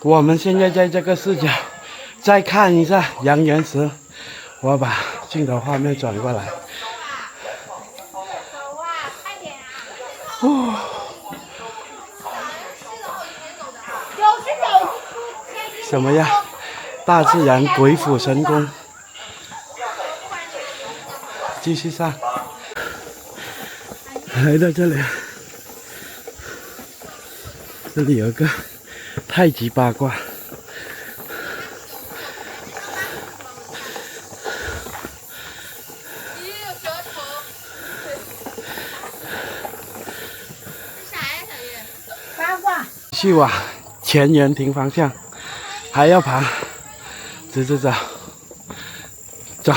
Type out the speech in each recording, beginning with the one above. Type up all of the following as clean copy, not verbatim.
我們現在在這個視角再看一下陽元石，我把鏡頭畫面轉過來。怎麼樣？大自然鬼斧神工。繼續上，來到這裡，這裡有個太極八卦。去往乾元亭方向，還要爬，走走走，走。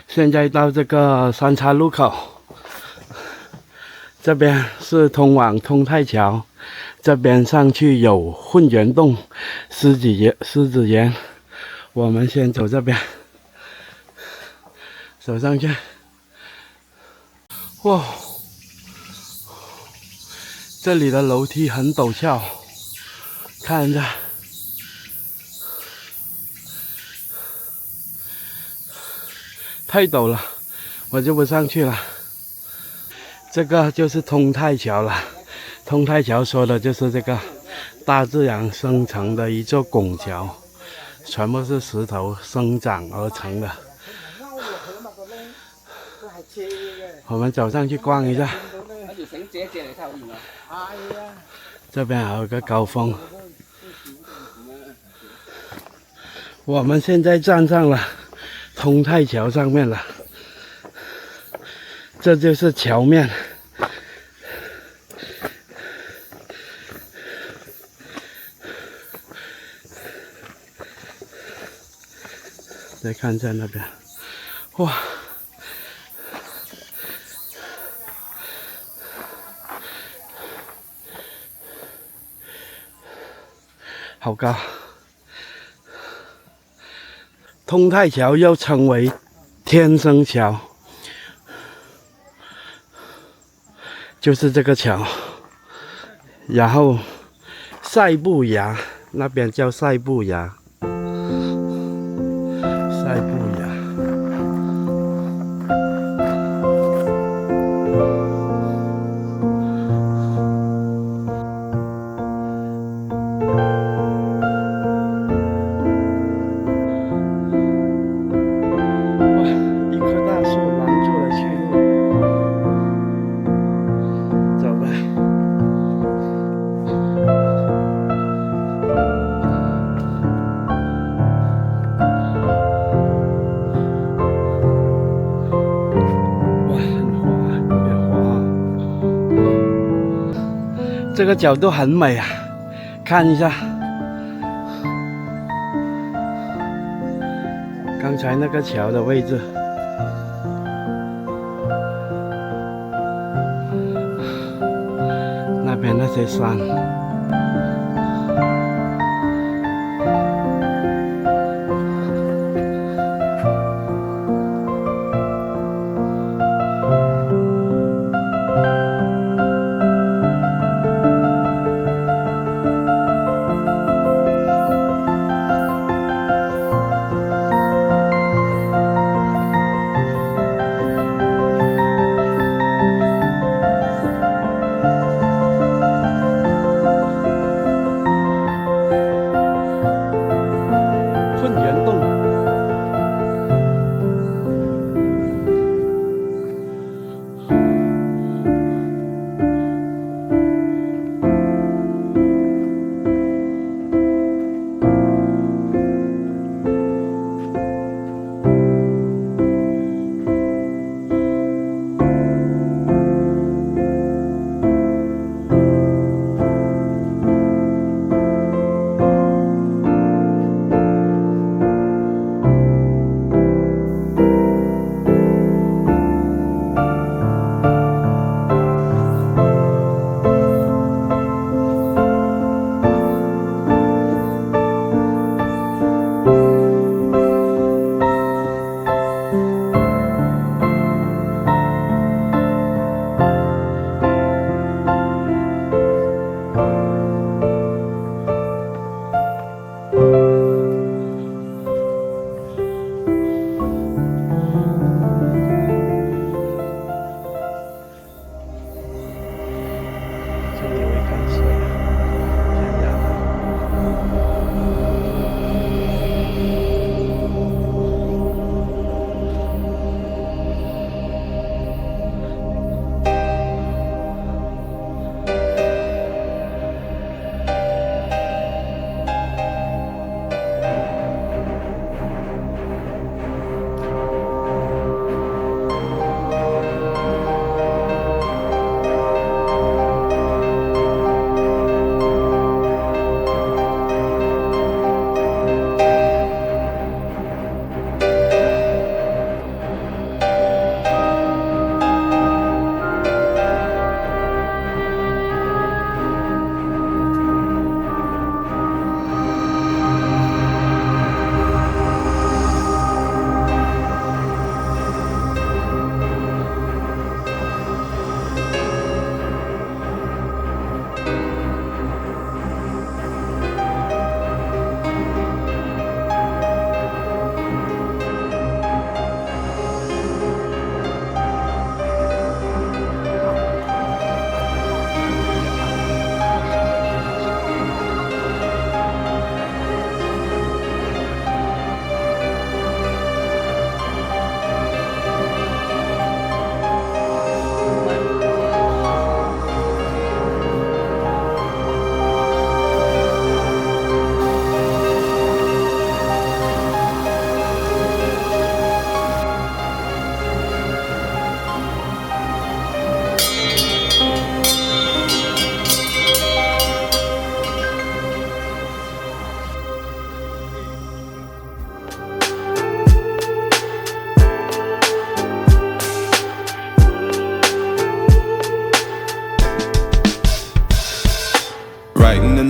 现在到這個三岔路口，這邊是通往通泰橋，這邊上去有混元洞、獅子岩。我們先走這邊，走上去。哇，這裡的樓梯很陡峭，看着。太陡了，我就不上去了。这個就是通泰橋了。通泰橋說的就是這個大自然生成的一座拱橋，全部是石頭生長而成的。我們走上去逛一下。這邊還有個高峰。我們現在站上了通泰橋上面了，這就是橋面。再看一下那邊，哇，好高！通泰橋又稱為天生橋，就是這個橋。然後塞布崖那邊叫塞布崖，塞布崖。这个角度很美啊，看一下，刚才那個橋的位置，那邊那些山。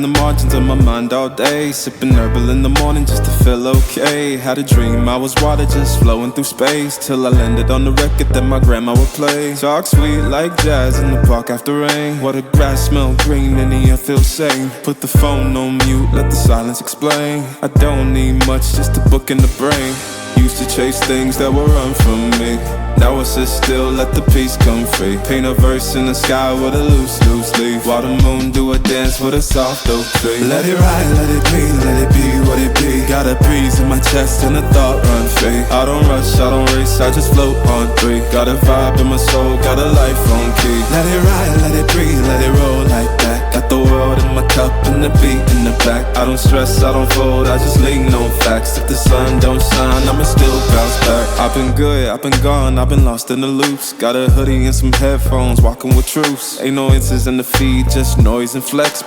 the margins of my mind all day, sipping herbal in the morning just to feel okay. Had a dream I was water just flowing through space, till I landed on the record that my grandma would play. Talk sweet like jazz in the park after rain. Water grass smell green and the air feels sane. Put the phone on mute, let the silence explain. I don't need much, just a book in the brain. Used to chase things that would run from me. Now I sit still, let the peace come free. Paint a verse in the sky with a loose leaf, while the moon do a dance with a soft oak tree. Let it ride, let it be what it be. Got a breeze in my chest and a thought run free. I don't rush, I don't race, I just float on 3. Got a vibe in my soul, got a life on key. Let it ride, let it breathe, let it roll like that. Got the world in my cup and the beat in the back. I don't stress, I don't fold, I just lean on facts. If the sun don't shine, I'ma still bounce back. I've been good, I've been gone, I've been lost in the loops. Got a hoodie and some headphones, walking with troops. Ain't no inches in the feed, just noise and flex.